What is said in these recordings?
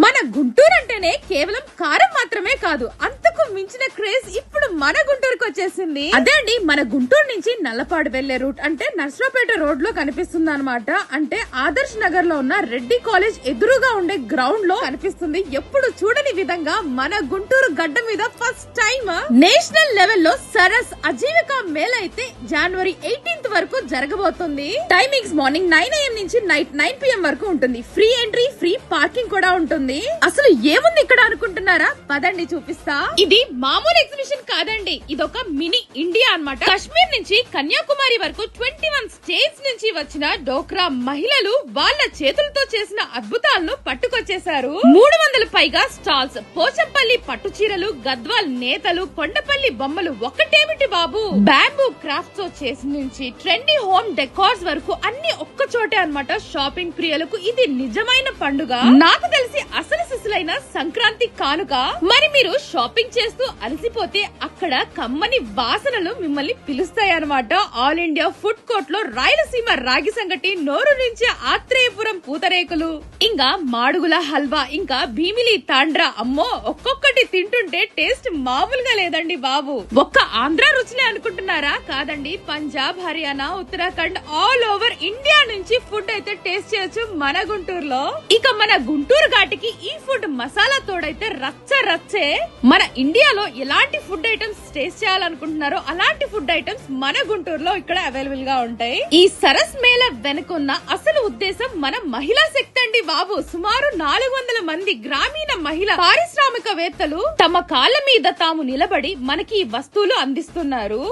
మన గుంటూరు అంటేనే కేవలం కారం మాత్రమే కాదు, అంతకు మించిన క్రేజ్ ఇప్పుడు మన గుంటూరుకు వచ్చేసింది. అదే అండి, మన గుంటూరు నుంచి నల్లపాడు వెళ్లే రూట్ అంటే నర్సరావుపేట రోడ్ లో కనిపిస్తుంది అనమాట. అంటే ఆదర్శ్ నగర్ లో ఉన్న రెడ్డి కాలేజ్ ఎదురుగా ఉండే గ్రౌండ్ లో కనిపిస్తుంది. ఎప్పుడు చూడని విధంగా మన గుంటూరు గడ్డ మీద ఫస్ట్ టైం నేషనల్ లెవెల్ లో సరస్ అజీవిక మేళ అయితే జనవరి 18th వరకు జరగబోతుంది. టైమింగ్స్ మార్నింగ్ 9 AM నుంచి నైట్ 9 PM వరకు ఉంటుంది. ఫ్రీ ఎంట్రీ, ఫ్రీ పార్కింగ్ కూడా ఉంటుంది. అసలు ఏముంది ఇక్కడ అనుకుంటున్నారా? పదండి చూపిస్తా. ఇది మామూలు ఎగ్జిబిషన్ కాదండి, ఇదొక మినీ ఇండియా అన్నమాట. కాశ్మీర్ నుంచి కన్యాకుమారి వరకు 21 స్టేట్స్ నుంచి వచ్చిన డోక్రా మహిళలు వాళ్ళ చేతులతో చేసిన అద్భుతాలను పట్టుకొచ్చేశారు. 300 పైగా స్టాల్స్, పోచంపల్లి పట్టు చీరలు, గద్వాల్ నేతలు, కొండపల్లి బొమ్మలు, ఒక్కటేమిటి బాబు, బ్యాంబూ క్రాఫ్ట్స్ తో చేసి నుంచి ట్రెండీ హోమ్ డెకార్స్ వరకు అన్ని ఒక్క చోటే అన్నమాట. షాపింగ్ ప్రియులకు ఇది నిజమైన పండుగ. నాకు తెలిసి అసలు సిసులైన సంక్రాంతి కానుక. మరి మీరు షాపింగ్ చేస్తూ అలసిపోతే అక్కడ కమ్మని వాసనలు మిమ్మల్ని పిలుస్తాయన్నమాట. ఆల్ ఇండియా ఫుడ్ కోర్ట్ లో రాయలసీమ రాగి సంగటి, నోరు నుంచి ఆత్రేయపురం పూతరేకులు, ఇంకా మాడుగుల హల్వా, ఇంకా భీమిలి తాండ్రా. అమ్మో, ఒక్కొక్కటి తింటుంటే టేస్ట్ మామూలుగా లేదండి బాబు. ఒక్క ఆంధ్ర రుచులే అనుకుంటున్నారా? కాదండి, Punjab, Haryana, Uttarakhand, all over India నుంచి ఫుడ్ అయితే టేస్ట్ చేయొచ్చు మన గుంటూరులో. ఇక మన గుంటూరు ఘాటికి ఈ ఫుడ్ మసాలా తోడైతే రచ్చ రచ్చే. మన ఇండియాలో ఎలాంటి ఫుడ్ ఐటమ్స్ టేస్ట్ చేయాలనుకుంటున్నారో అలాంటి ఫుడ్ ఐటమ్స్ మన గుంటూరులో ఇక్కడ అవైలబుల్ గా ఉంటాయి. ఈ సరస్ మేళ వెనుకున్న అసలు ఉద్దేశం మన మహిళా శక్తి అండి బాబు. సుమారు 400 మంది గ్రామీణ మహిళా పారిశ్రామికవేత్తలు తమ కాళ్ళ మీద తాము నిలబడి మనకి ఈ వస్తువులు అందిస్తున్నారు.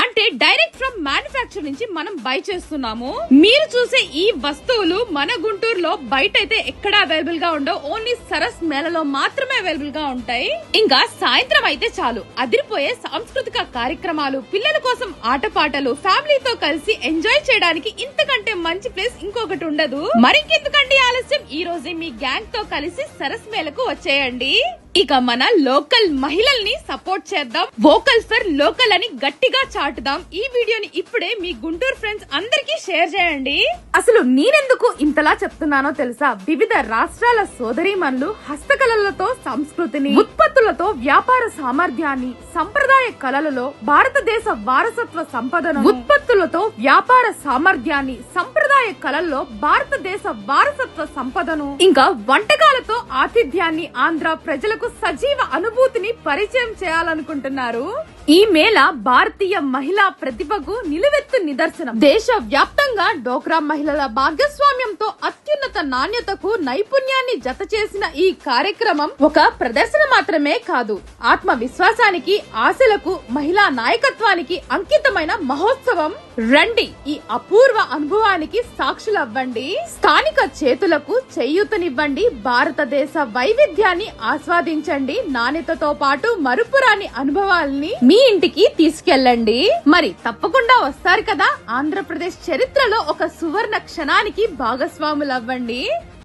అంటే డైరెక్ట్ ఫ్రమ్ మ్యానుఫ్యాక్చర్ నుంచి మనం బై చేస్తున్నాము. మీరు చూసే ఈ వస్తువులు మన గుంటూరులో బయట అయితే ఎక్కడ అవైలబుల్ గా ఉండవు, ఓన్లీ సరస్ మేళలో మాత్రమే అవైలబుల్ గా ఉంటాయి. ఇంకా సాయంత్రం అయితే చాలు అదిరిపోయే సాంస్కృతిక కార్యక్రమాలు, పిల్లల కోసం ఆటపాటలు, ఫ్యామిలీతో కలిసి ఎంజాయ్ చేయడానికి ఇంతకంటే మంచి ప్లేస్ ఇంకొకటి ఉండదు. మరింకెందుకండి ఆలస్యం, ఈ రోజే మీ గ్యాంగ్ తో కలిసి సరస్ మేళకు వచ్చేయండి. ఇక మన లోకల్ మహిళల్ని సపోర్ట్ చేద్దాం, వోకల్ ఫర్ లోకల్ అని గట్టిగా చాటుదాం. ఈ వీడియోని ఇప్పుడే మీ గుంటూరు ఫ్రెండ్స్ అందరికీ షేర్ చేయండి. అసలు నేనెందుకు ఇంతలా చెప్తున్నానో తెలుసా? వివిధ రాష్ట్రాల సోదరీమణులు హస్తకళలతో సంస్కృతిని, ఉత్పత్తులతో వ్యాపార సామర్థ్యాన్ని, సంప్రదాయ కళలలో భారతదేశ వారసత్వ సంపదను, ఉత్పత్తులతో వ్యాపార సామర్థ్యాన్ని, సంప్రదాయ కళల్లో భారతదేశ వారసత్వ సంపదను, ఇంకా వంటకాలతో ఆతిథ్యాన్ని ఆంధ్ర ప్రజలకు సజీవ అనుభూతిని పరిచయం చేయాలనుకుంటున్నారు. ఈ మేళ భారతీయ మహిళా ప్రతిభకు నిలువెత్తు నిదర్శనం. దేశ వ్యాప్తంగా డోక్రా మహిళల భాగస్వామ్యంతో అత్యున్నత నాణ్యతకు నైపుణ్యాన్ని జత చేసిన ఈ కార్యక్రమం ఒక ప్రదర్శన మాత్రమే కాదు, ఆత్మవిశ్వాసానికి, ఆశలకు, మహిళా నాయకత్వానికి అంకితమైన మహోత్సవం. రండి, ఈ అపూర్వ అనుభవానికి సాక్షులవ్వండి. స్థానిక చేతులకు చేయూతనివ్వండి, భారతదేశ వైవిధ్యాన్ని ఆస్వాదించండి, నాణ్యతతో పాటు మరుపురాని అనుభవాల్ని మీ ఇంటికి తీసుకెళ్ళండి. మరి తప్పకుండా వస్తారు కదా? ఆంధ్రప్రదేశ్ చరిత్రలో ఒక సువర్ణ క్షణానికి భాగస్వాములవ్వండి.